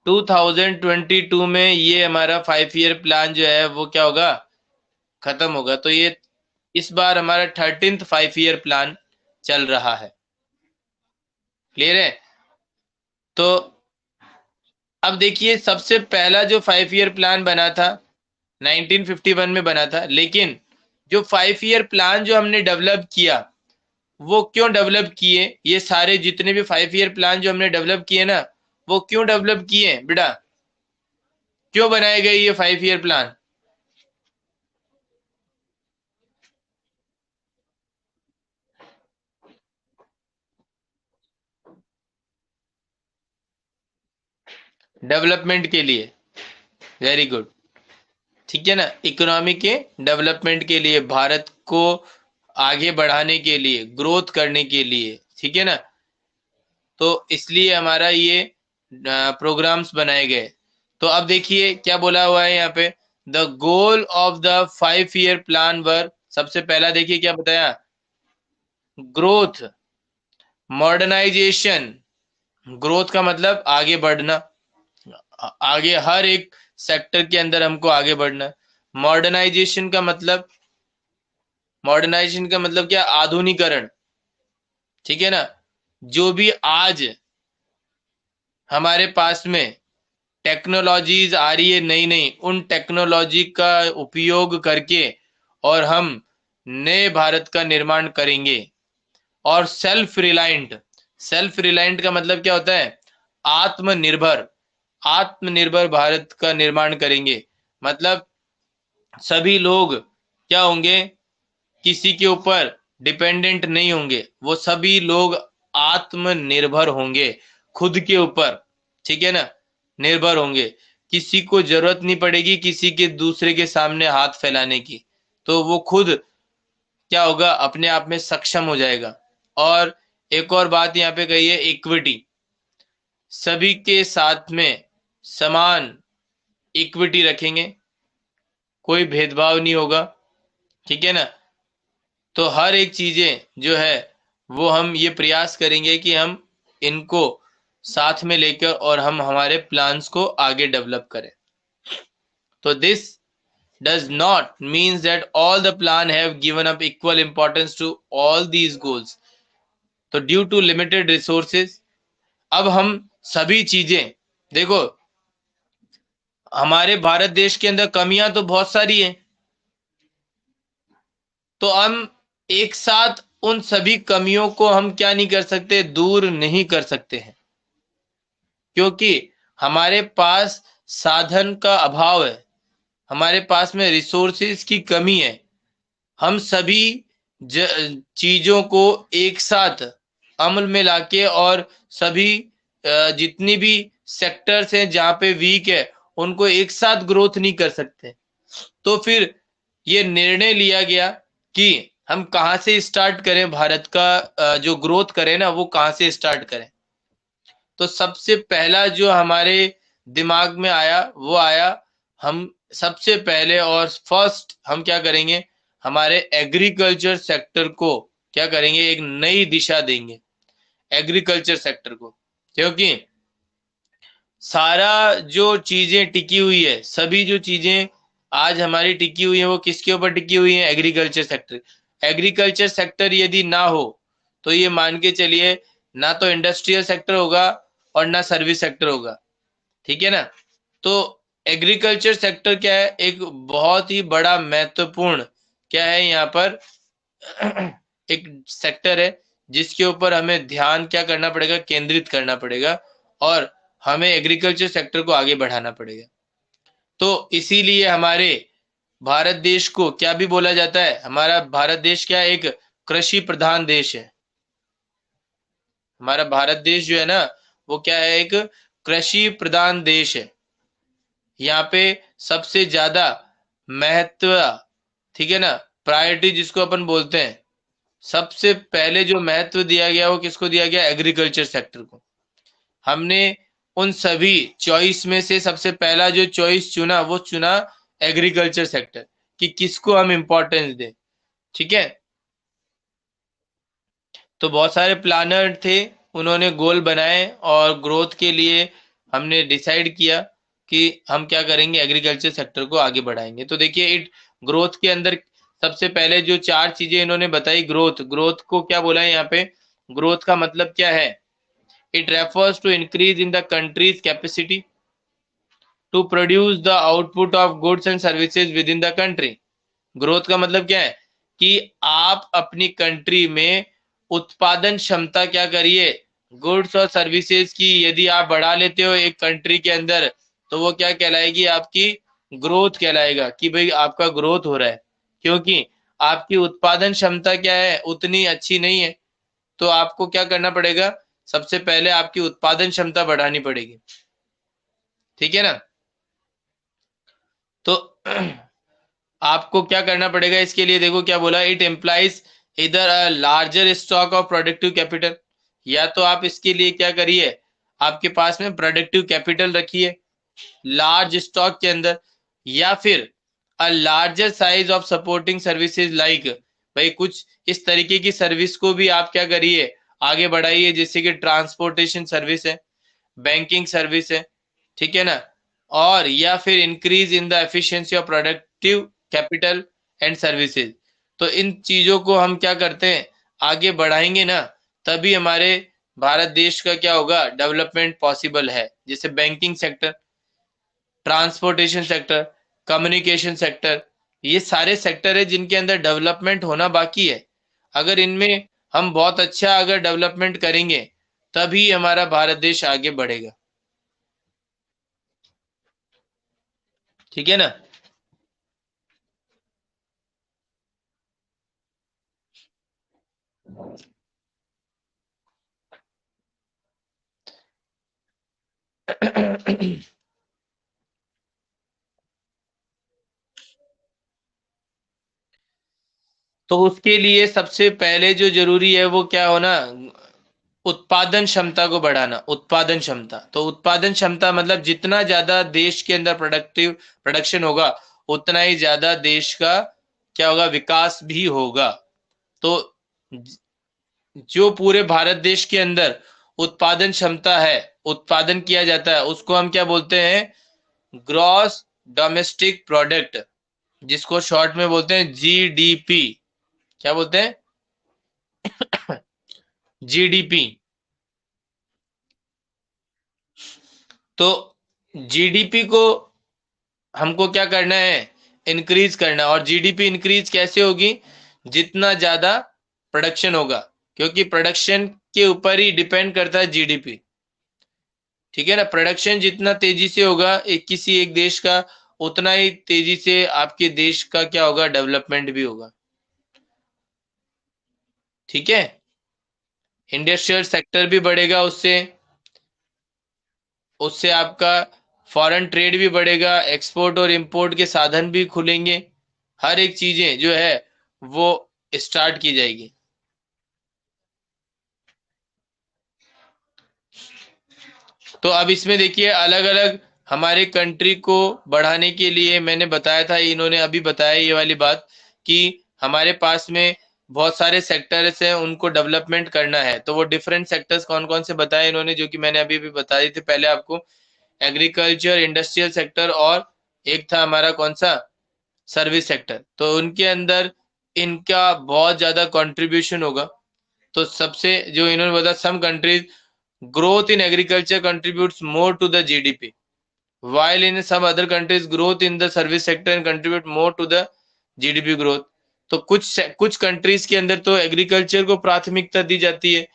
2022 में ये हमारा 5 ईयर प्लान जो है वो क्या होगा, खत्म होगा। तो ये इस बार हमारा 13th 5 ईयर प्लान चल रहा है। क्लियर है? तो अब देखिए, सबसे पहला जो 5 ईयर प्लान बना था 1951 में बना था, लेकिन जो 5 ईयर प्लान जो हमने डेवलप किया, वो क्यों डेवलप किए? ये सारे जितने भी 5 ईयर प्लान जो हमने डेवलप किए ना, वो क्यों डेवलप किए बेटा? क्यों बनाए गए ये 5 ईयर प्लान? डेवलपमेंट के लिए। Very good. ठीक है ना, इकोनॉमी के डेवलपमेंट के लिए, भारत को आगे बढ़ाने के लिए, ग्रोथ करने के लिए। ठीक है ना, तो इसलिए हमारा ये प्रोग्राम्स बनाए गए। तो अब देखिए क्या बोला हुआ है यहाँ पे, the goal of the 5 year plan were, सबसे पहला देखिए क्या बताया, ग्रोथ, मॉडर्नाइजेशन। ग्रोथ का मतलब आगे बढ़ना, आगे हर एक सेक्टर के अंदर हमको आगे बढ़ना। मॉडर्नाइजेशन का मतलब, मॉडर्नाइजेशन का मतलब क्या? आधुनिकरण। ठीक है ना, जो भी आज हमारे पास में टेक्नोलॉजीज आ रही है नई नई, उन टेक्नोलॉजी का उपयोग करके और हम नए भारत का निर्माण करेंगे। और सेल्फ रिलायंट, सेल्फ रिलायंट का मतलब क्या होता है? आत्मनिर्भर, आत्मनिर्भर भारत का निर्माण करेंगे। मतलब सभी लोग क्या होंगे? किसी के ऊपर डिपेंडेंट नहीं होंगे, वो सभी लोग आत्मनिर्भर होंगे, खुद के ऊपर। ठीक है ना, निर्भर होंगे, किसी को जरूरत नहीं पड़ेगी किसी के दूसरे के सामने हाथ फैलाने की। तो वो खुद क्या होगा? अपने आप में सक्षम हो जाएगा। और एक और बात यहाँ पे कही है, इक्विटी, सभी के साथ में समान इक्विटी रखेंगे, कोई भेदभाव नहीं होगा। ठीक है ना, तो हर एक चीजें जो है वो हम ये प्रयास करेंगे कि हम इनको साथ में लेकर और हम हमारे प्लान्स को आगे डेवलप करें। तो this does not means that all the plan have given up equal importance to all these goals. तो ड्यू टू लिमिटेड रिसोर्सेज, अब हम सभी चीजें देखो, हमारे भारत देश के अंदर कमियां तो बहुत सारी हैं, तो हम एक साथ उन सभी कमियों को हम क्या नहीं कर सकते? दूर नहीं कर सकते हैं, क्योंकि हमारे पास साधन का अभाव है, हमारे पास में रिसोर्सेज की कमी है। हम सभी चीजों को एक साथ अमल में लाके और सभी जितनी भी सेक्टर्स हैं जहां पे वीक है, उनको एक साथ ग्रोथ नहीं कर सकते। तो फिर ये निर्णय लिया गया कि हम कहाँ से स्टार्ट करें, भारत का जो ग्रोथ करें ना, वो कहाँ से स्टार्ट करें। तो सबसे पहला जो हमारे दिमाग में आया वो आया, हम सबसे पहले और फर्स्ट हम क्या करेंगे? हमारे एग्रीकल्चर सेक्टर को क्या करेंगे? एक नई दिशा देंगे एग्रीकल्चर सेक्टर को, क्योंकि सारा जो चीजें टिकी हुई है, सभी जो चीजें आज हमारी टिकी हुई है, वो किसके ऊपर टिकी हुई है? Agriculture sector. एग्रीकल्चर सेक्टर यदि ना हो तो ये मान के चलिए, ना तो इंडस्ट्रियल सेक्टर होगा और ना सर्विस सेक्टर होगा। ठीक है ना, तो एग्रीकल्चर सेक्टर क्या है? एक बहुत ही बड़ा महत्वपूर्ण क्या है यहाँ पर एक सेक्टर है जिसके ऊपर हमें ध्यान क्या करना पड़ेगा? केंद्रित करना पड़ेगा, और हमें एग्रीकल्चर सेक्टर को आगे बढ़ाना पड़ेगा। तो इसीलिए हमारे भारत देश को क्या भी बोला जाता है? हमारा भारत देश क्या है? एक कृषि प्रधान देश है। हमारा भारत देश जो है ना, वो क्या है? एक कृषि प्रधान देश है। यहाँ पे सबसे ज्यादा महत्व, ठीक है ना, प्रायोरिटी जिसको अपन बोलते हैं, सबसे पहले जो महत्व दिया गया वो किसको दिया गया? एग्रीकल्चर सेक्टर को। हमने उन सभी चॉइस में से सबसे पहला जो चॉइस चुना वो चुना एग्रीकल्चर सेक्टर, कि किसको हम इंपॉर्टेंस दें। ठीक है, तो बहुत सारे प्लानर थे, उन्होंने गोल बनाए और ग्रोथ के लिए हमने डिसाइड किया कि हम क्या करेंगे? एग्रीकल्चर सेक्टर को आगे बढ़ाएंगे। तो देखिए, इट ग्रोथ के अंदर सबसे पहले जो 4 चीजें इन्होंने बताई, ग्रोथ, ग्रोथ को क्या बोला है यहाँ पे, ग्रोथ का मतलब क्या है, it refers to increase in the country's capacity to produce the output of goods and services within the country. Growth का मतलब क्या है कि आप अपनी कंट्री में उत्पादन क्षमता क्या करिए, गुड्स और सर्विसेज की यदि आप बढ़ा लेते हो एक कंट्री के अंदर, तो वो क्या कहलाएगी, आपकी ग्रोथ कहलाएगा, कि भाई आपका ग्रोथ हो रहा है। क्योंकि आपकी उत्पादन क्षमता क्या है, उतनी अच्छी नहीं है, तो आपको क्या करना पड़ेगा, सबसे पहले आपकी उत्पादन क्षमता बढ़ानी पड़ेगी। ठीक है ना। तो आपको क्या करना पड़ेगा इसके लिए, देखो क्या बोला, इट एम्प्लाइज इधर a larger stock of productive capital, या तो आप इसके लिए क्या करिए, आपके पास में प्रोडक्टिव कैपिटल रखिए लार्ज स्टॉक के अंदर, या फिर a larger size of supporting services like, भाई कुछ इस तरीके की सर्विस को भी आप क्या करिए, आगे बढ़ाइए, जैसे कि ट्रांसपोर्टेशन सर्विस है, बैंकिंग सर्विस है, ठीक है ना, और या फिर increase in the efficiency of productive capital and services. तो इन चीजों को हम क्या करते हैं, आगे बढ़ाएंगे ना, तभी हमारे भारत देश का क्या होगा, डेवलपमेंट पॉसिबल है। जैसे banking sector, transportation sector, communication sector, ये सारे सेक्टर है जिनके अंदर डेवलपमेंट होना बाकी है। अगर इनमें हम बहुत अच्छा अगर डेवलपमेंट करेंगे, तभी हमारा भारत देश आगे बढ़ेगा। ठीक है ना। तो उसके लिए सबसे पहले जो जरूरी है वो क्या होना, उत्पादन क्षमता को बढ़ाना। उत्पादन क्षमता, तो उत्पादन क्षमता मतलब जितना ज्यादा देश के अंदर प्रोडक्शन होगा, उतना ही ज्यादा देश का क्या होगा, विकास भी होगा। तो जो पूरे भारत देश के अंदर उत्पादन क्षमता है, उत्पादन किया जाता है, उसको हम क्या बोलते हैं, ग्रॉस डोमेस्टिक प्रोडक्ट, जिसको शॉर्ट में बोलते हैं जीडीपी। क्या बोलते हैं, जीडीपी। तो जीडीपी को हमको क्या करना है, इंक्रीज करना। और जीडीपी इंक्रीज कैसे होगी, जितना ज्यादा प्रोडक्शन होगा, क्योंकि प्रोडक्शन के ऊपर ही डिपेंड करता है जीडीपी। ठीक है ना, प्रोडक्शन जितना तेजी से होगा किसी एक देश का, उतना ही तेजी से आपके देश का क्या होगा, डेवलपमेंट भी होगा। ठीक है, इंडस्ट्रियल सेक्टर भी बढ़ेगा उससे, उससे आपका फॉरेन ट्रेड भी बढ़ेगा, एक्सपोर्ट और इंपोर्ट के साधन भी खुलेंगे, हर एक चीजें जो है वो स्टार्ट की जाएगी। तो अब इसमें देखिए, अलग अलग हमारे कंट्री को बढ़ाने के लिए मैंने बताया था, इन्होंने अभी बताया ये वाली बात, कि हमारे पास में बहुत सारे सेक्टर्स हैं, उनको डेवलपमेंट करना है। तो वो डिफरेंट सेक्टर्स कौन कौन से बताए इन्होंने, जो कि मैंने अभी भी बता दी थी पहले आपको, एग्रीकल्चर, इंडस्ट्रियल सेक्टर, और एक था हमारा कौन सा, सर्विस सेक्टर। तो उनके अंदर इनका बहुत ज्यादा कंट्रीब्यूशन होगा। तो सबसे जो इन्होंने बोला, some countries growth in agriculture contributes more to the GDP, while in some other countries growth in the service sector and contribute more to the GDP growth। तो कुछ कंट्रीज के अंदर तो एग्रीकल्चर को प्राथमिकता दी जाती है,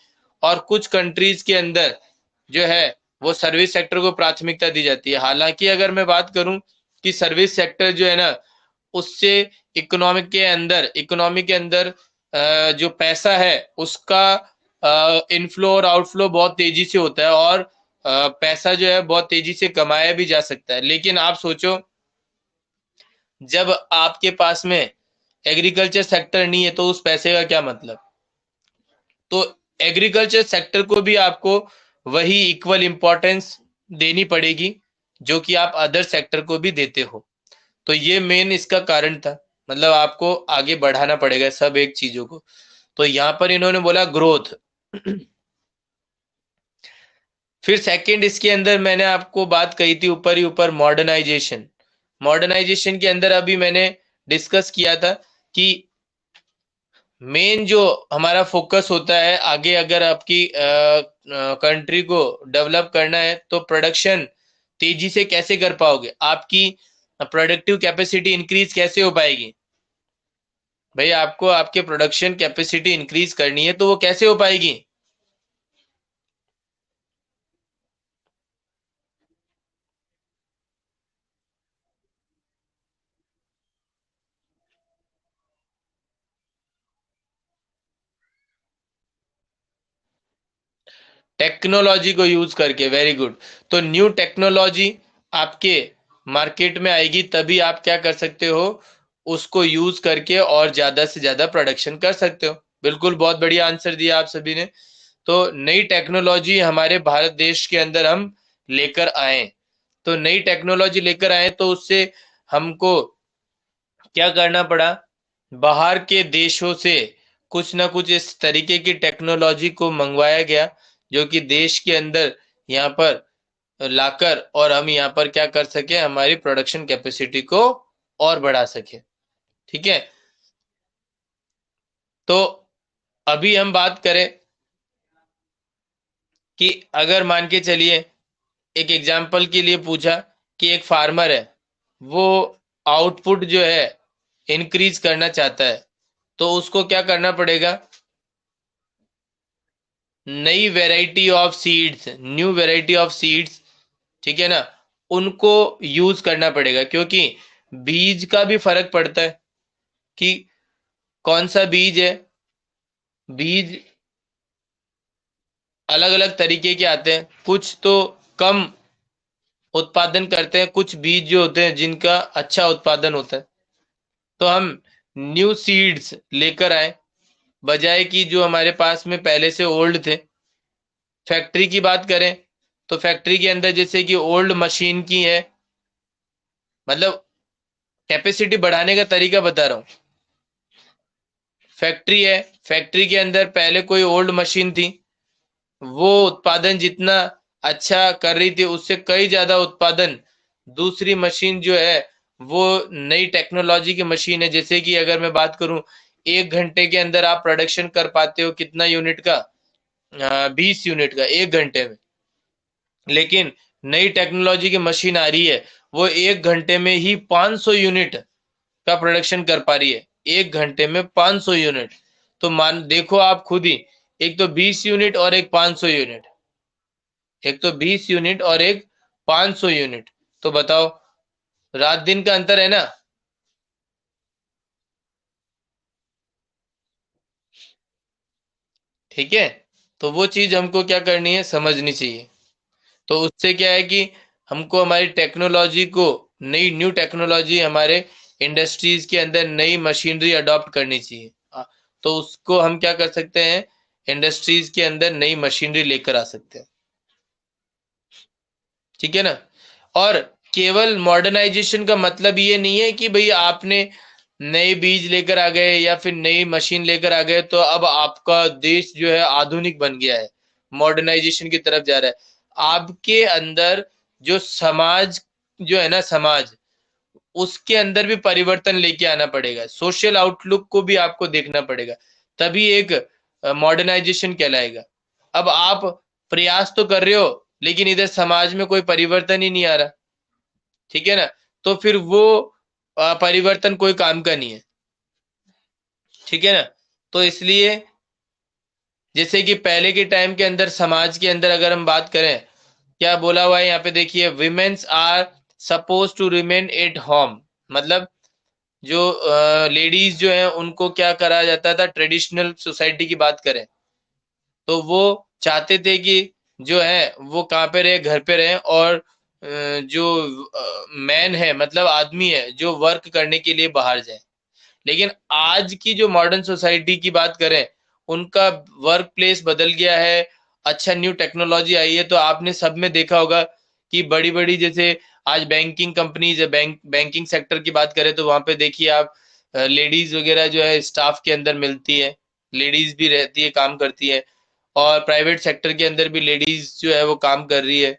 और कुछ कंट्रीज के अंदर जो है वो सर्विस सेक्टर को प्राथमिकता दी जाती है। हालांकि अगर मैं बात करूं कि सर्विस सेक्टर जो है ना, उससे इकोनॉमी के अंदर जो पैसा है उसका इनफ्लो और आउटफ्लो बहुत तेजी से होता है, और पैसा जो है बहुत तेजी से कमाया भी जा सकता है। लेकिन आप सोचो, जब आपके पास में एग्रीकल्चर सेक्टर नहीं है, तो उस पैसे का क्या मतलब। तो एग्रीकल्चर सेक्टर को भी आपको वही इक्वल इंपॉर्टेंस देनी पड़ेगी जो कि आप अदर सेक्टर को भी देते हो। तो ये मेन इसका कारण था, मतलब आपको आगे बढ़ाना पड़ेगा सब एक चीजों को। तो यहाँ पर इन्होंने बोला ग्रोथ। फिर सेकंड इसके अंदर मैंने आपको बात कही थी ऊपर ही ऊपर, मॉडर्नाइजेशन। मॉडर्नाइजेशन के अंदर अभी मैंने डिस्कस किया था कि मेन जो हमारा फोकस होता है आगे, अगर आपकी कंट्री को डेवलप करना है तो प्रोडक्शन तेजी से कैसे कर पाओगे, आपकी प्रोडक्टिव कैपेसिटी इंक्रीज कैसे हो पाएगी। भाई आपको आपके प्रोडक्शन कैपेसिटी इंक्रीज करनी है तो वो कैसे हो पाएगी। टेक्नोलॉजी को यूज करके, वेरी गुड। तो न्यू टेक्नोलॉजी आपके मार्केट में आएगी तभी आप क्या कर सकते हो, उसको यूज करके और ज्यादा से ज्यादा प्रोडक्शन कर सकते हो। बिल्कुल, बहुत बढ़िया आंसर दिया आप सभी ने। तो नई टेक्नोलॉजी हमारे भारत देश के अंदर हम लेकर आए, तो नई टेक्नोलॉजी लेकर आए तो उससे हमको क्या करना पड़ा, बाहर के देशों से कुछ ना कुछ इस तरीके की टेक्नोलॉजी को मंगवाया गया जो कि देश के अंदर यहाँ पर लाकर और हम यहाँ पर क्या कर सके, हमारी प्रोडक्शन कैपेसिटी को और बढ़ा सके। ठीक है, तो अभी हम बात करें कि अगर मान के चलिए, एक एग्जाम्पल के लिए पूछा कि एक फार्मर है, वो आउटपुट जो है इंक्रीज करना चाहता है, तो उसको क्या करना पड़ेगा, नई variety of seeds, new variety of seeds, ठीक है ना, उनको यूज करना पड़ेगा। क्योंकि बीज का भी फर्क पड़ता है कि कौन सा बीज है, बीज अलग अलग तरीके के आते हैं, कुछ तो कम उत्पादन करते हैं, कुछ बीज जो होते हैं जिनका अच्छा उत्पादन होता है। तो हम न्यू सीड्स लेकर आए, बजाय कि जो हमारे पास में पहले से ओल्ड थे। फैक्ट्री की बात करें तो फैक्ट्री के अंदर जैसे कि ओल्ड मशीन की है, मतलब कैपेसिटी बढ़ाने का तरीका बता रहा हूँ। फैक्ट्री है, फैक्ट्री के अंदर पहले कोई ओल्ड मशीन थी, वो उत्पादन जितना अच्छा कर रही थी उससे कई ज्यादा उत्पादन दूसरी मशीन जो है, वो नई टेक्नोलॉजी की मशीन है। जैसे कि अगर मैं बात करूं, 1 घंटे के अंदर आप प्रोडक्शन कर पाते हो कितना यूनिट का, 20 यूनिट का 1 घंटे में। लेकिन नई टेक्नोलॉजी की मशीन आ रही है, वो 1 घंटे में ही 500 यूनिट का प्रोडक्शन कर पा रही है, 1 घंटे में 500 यूनिट। तो मान देखो आप खुद ही, एक तो 20 यूनिट और एक 500 यूनिट, एक तो 20 यूनिट और एक 500 यूनिट, तो बताओ, रात दिन का अंतर है ना। ठीक है, तो वो चीज हमको क्या करनी है, समझनी चाहिए। तो उससे क्या है कि हमको हमारी टेक्नोलॉजी को, नई न्यू टेक्नोलॉजी हमारे इंडस्ट्रीज के अंदर नई मशीनरी अडॉप्ट करनी चाहिए। तो उसको हम क्या कर सकते हैं, इंडस्ट्रीज के अंदर नई मशीनरी लेकर आ सकते हैं। ठीक है ना। और केवल मॉडर्नाइजेशन का मतलब ये नहीं है कि भाई आपने नए बीज लेकर आ गए या फिर नई मशीन लेकर आ गए तो अब आपका देश जो है आधुनिक बन गया है, मॉडर्नाइजेशन की तरफ जा रहा है। आपके अंदर जो समाज जो है ना, समाज, उसके अंदर भी परिवर्तन लेके आना पड़ेगा, सोशल आउटलुक को भी आपको देखना पड़ेगा, तभी एक मॉडर्नाइजेशन कहलाएगा। अब आप प्रयास तो कर रहे हो लेकिन इधर समाज में कोई परिवर्तन ही नहीं आ रहा, ठीक है ना, तो फिर वो परिवर्तन कोई काम का नहीं है। ठीक है ना। तो इसलिए जैसे कि पहले के टाइम के अंदर समाज के अंदर अगर हम बात करें, क्या बोला हुआ है यहाँ पे देखिए, womens are suppose to remain at home, मतलब जो लेडीज जो है उनको क्या करा जाता था, ट्रेडिशनल सोसाइटी की बात करें तो वो चाहते थे कि जो है वो कहाँ पे रहे, घर पे रहे, और जो मैन है मतलब आदमी है जो वर्क करने के लिए बाहर जाए। लेकिन आज की जो मॉडर्न सोसाइटी की बात करें, उनका वर्क प्लेस बदल गया है, अच्छा न्यू टेक्नोलॉजी आई है। तो आपने सब में देखा होगा कि बड़ी बड़ी जैसे आज बैंकिंग कंपनीज है, बैंकिंग सेक्टर की बात करें तो वहां पे देखिए आप, लेडीज वगैरह जो है स्टाफ के अंदर मिलती है, लेडीज भी रहती है, काम करती है। और प्राइवेट सेक्टर के अंदर भी लेडीज जो है वो काम कर रही है,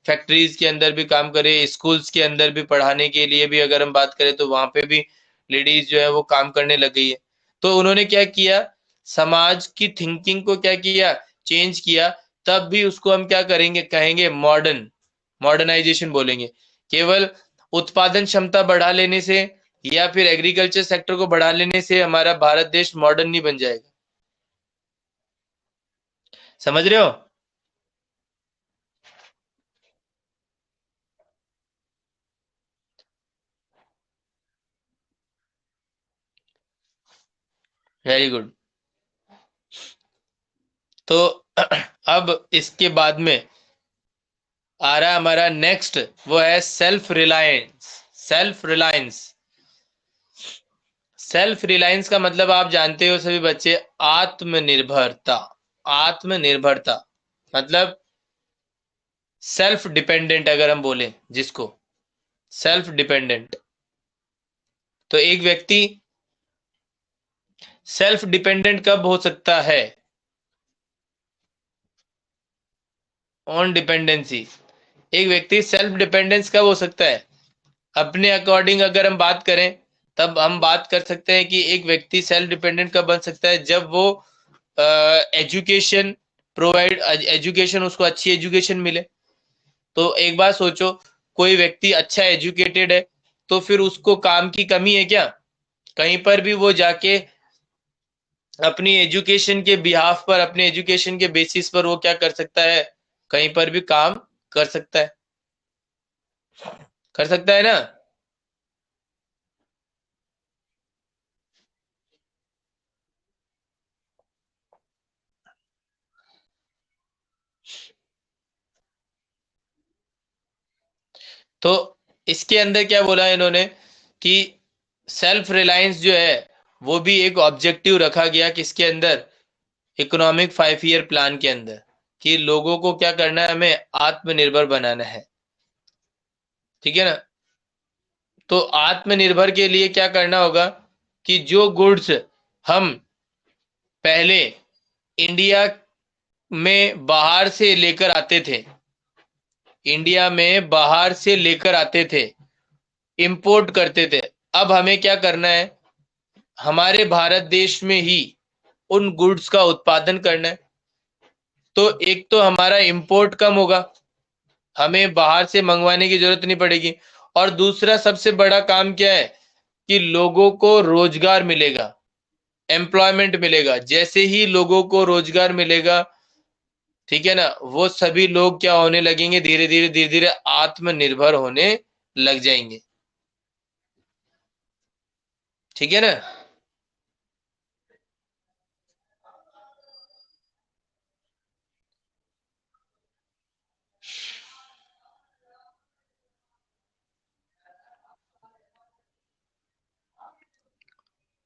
फैक्ट्रीज के अंदर भी काम कर रही है, स्कूल्स के अंदर भी पढ़ाने के लिए भी अगर हम बात करें तो वहां पे भी लेडीज जो है वो काम करने लग गई है। तो उन्होंने क्या किया, समाज की थिंकिंग को क्या किया, चेंज किया। तब भी उसको हम क्या करेंगे, कहेंगे मॉडर्नाइजेशन बोलेंगे। केवल उत्पादन क्षमता बढ़ा लेने से या फिर एग्रीकल्चर सेक्टर को बढ़ा लेने से हमारा भारत देश मॉडर्न नहीं बन जाएगा। समझ रहे हो? Very good. तो अब इसके बाद में आ रहा हमारा नेक्स्ट, वो है self reliance. Self reliance, self reliance का मतलब आप जानते हो सभी बच्चे, आत्मनिर्भरता। आत्मनिर्भरता मतलब सेल्फ डिपेंडेंट, अगर हम बोले जिसको, सेल्फ डिपेंडेंट। तो एक व्यक्ति सेल्फ डिपेंडेंट कब हो सकता है? On dependency. एक व्यक्ति सेल्फ डिपेंडेंस कब हो सकता है? अपने अकॉर्डिंग अगर हम बात करें, तब हम बात कर सकते हैं कि एक व्यक्ति सेल्फ डिपेंडेंट कब बन सकता है, जब वो एजुकेशन प्रोवाइड, एजुकेशन, उसको अच्छी एजुकेशन मिले। तो एक बात सोचो, कोई व्यक्ति अच्छा एजुकेटेड है तो फिर उसको काम की कमी है क्या? कहीं पर भी वो जाके अपनी एजुकेशन के बिहाफ पर, अपने एजुकेशन के बेसिस पर वो क्या कर सकता है, कहीं पर भी काम कर सकता है। कर सकता है ना? तो इसके अंदर क्या बोला इन्होंने कि सेल्फ रिलायंस जो है वो भी एक ऑब्जेक्टिव रखा गया, किसके अंदर, इकोनॉमिक 5 ईयर प्लान के अंदर, कि लोगों को क्या करना है, हमें आत्मनिर्भर बनाना है। ठीक है ना? तो आत्मनिर्भर के लिए क्या करना होगा कि जो गुड्स हम पहले इंडिया में बाहर से लेकर आते थे, इंडिया में बाहर से लेकर आते थे, इंपोर्ट करते थे, अब हमें क्या करना है, हमारे भारत देश में ही उन गुड्स का उत्पादन करना है। तो एक तो हमारा इंपोर्ट कम होगा, हमें बाहर से मंगवाने की जरूरत नहीं पड़ेगी। और दूसरा सबसे बड़ा काम क्या है कि लोगों को रोजगार मिलेगा, एम्प्लॉयमेंट मिलेगा। जैसे ही लोगों को रोजगार मिलेगा, ठीक है ना, वो सभी लोग क्या होने लगेंगे, धीरे धीरे धीरे धीरे आत्मनिर्भर होने लग जाएंगे। ठीक है ना?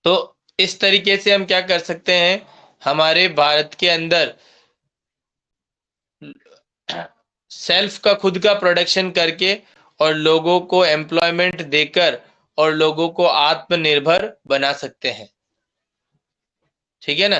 तो इस तरीके से हम क्या कर सकते हैं, हमारे भारत के अंदर सेल्फ का, खुद का प्रोडक्शन करके और लोगों को एम्प्लॉयमेंट देकर और लोगों को आत्मनिर्भर बना सकते हैं। ठीक है ना?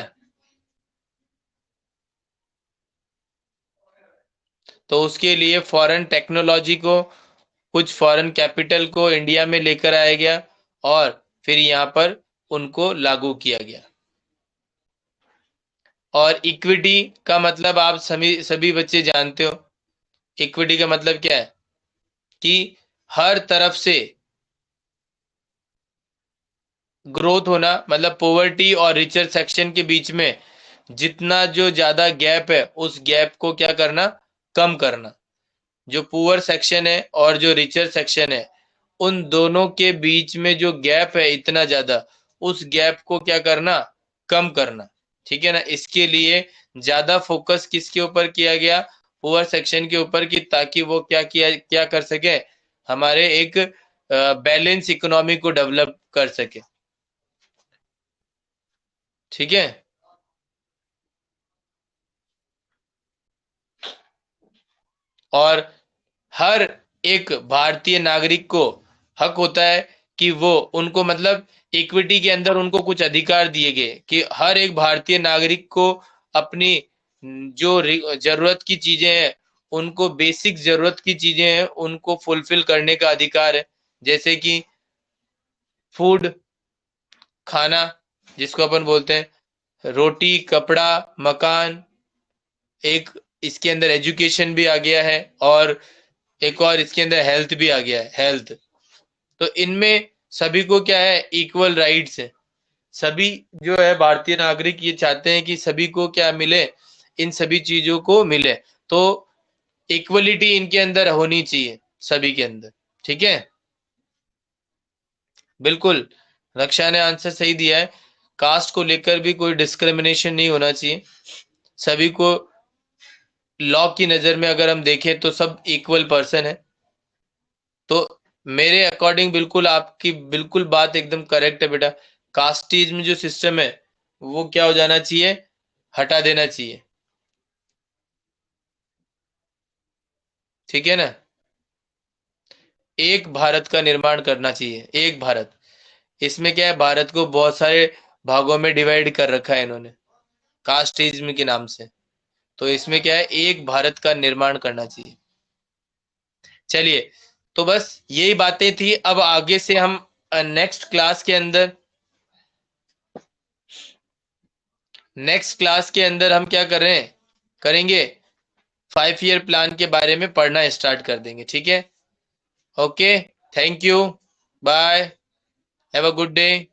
तो उसके लिए फॉरेन टेक्नोलॉजी को, कुछ फॉरेन कैपिटल को इंडिया में लेकर आया गया और फिर यहाँ पर उनको लागू किया गया। और इक्विटी का मतलब आप सभी सभी बच्चे जानते हो। इक्विटी का मतलब क्या है कि हर तरफ से ग्रोथ होना, मतलब पोवर्टी और रिचर सेक्शन के बीच में जितना जो ज्यादा गैप है, उस गैप को क्या करना, कम करना। जो पुअर सेक्शन है और जो रिचर सेक्शन है, उन दोनों के बीच में जो गैप है इतना ज्यादा, उस गैप को क्या करना, कम करना। ठीक है ना? इसके लिए ज्यादा फोकस किसके ऊपर किया गया, पुअर सेक्शन के ऊपर, कि ताकि वो क्या कर सके, हमारे एक बैलेंस इकोनॉमी को डेवलप कर सके। ठीक है? और हर एक भारतीय नागरिक को हक होता है कि वो, उनको मतलब इक्विटी के अंदर उनको कुछ अधिकार दिए गए कि हर एक भारतीय नागरिक को अपनी जो जरूरत की चीजें हैं, उनको बेसिक जरूरत की चीजें हैं, उनको फुलफिल करने का अधिकार है। जैसे कि फूड, खाना जिसको अपन बोलते हैं, रोटी, कपड़ा, मकान, एक इसके अंदर एजुकेशन भी आ गया है, और एक और इसके अंदर हेल्थ भी आ गया है, हेल्थ। तो इनमें सभी को क्या है, इक्वल राइट्स है। सभी जो है भारतीय नागरिक ये चाहते हैं कि सभी को क्या मिले, इन सभी चीजों को मिले। तो इक्वलिटी इनके अंदर होनी चाहिए, सभी के अंदर। ठीक है, बिल्कुल, रक्षा ने आंसर सही दिया है। कास्ट को लेकर भी कोई डिस्क्रिमिनेशन नहीं होना चाहिए, सभी को लॉ की नजर में अगर हम देखें तो सब इक्वल पर्सन है। तो मेरे अकॉर्डिंग बिल्कुल आपकी बिल्कुल बात एकदम करेक्ट है बेटा। कास्टिज्म जो सिस्टम है वो क्या हो जाना चाहिए, हटा देना चाहिए। ठीक है ना, एक भारत का निर्माण करना चाहिए, एक भारत। इसमें क्या है, भारत को बहुत सारे भागों में डिवाइड कर रखा है इन्होंने कास्टिज्म के नाम से। तो इसमें क्या है, एक भारत का निर्माण करना चाहिए। चलिए, तो बस यही बातें थी। अब आगे से हम नेक्स्ट क्लास के अंदर हम क्या कर रहे हैं, करेंगे 5 ईयर प्लान के बारे में पढ़ना स्टार्ट कर देंगे। ठीक है, okay, thank you, bye, have a good day.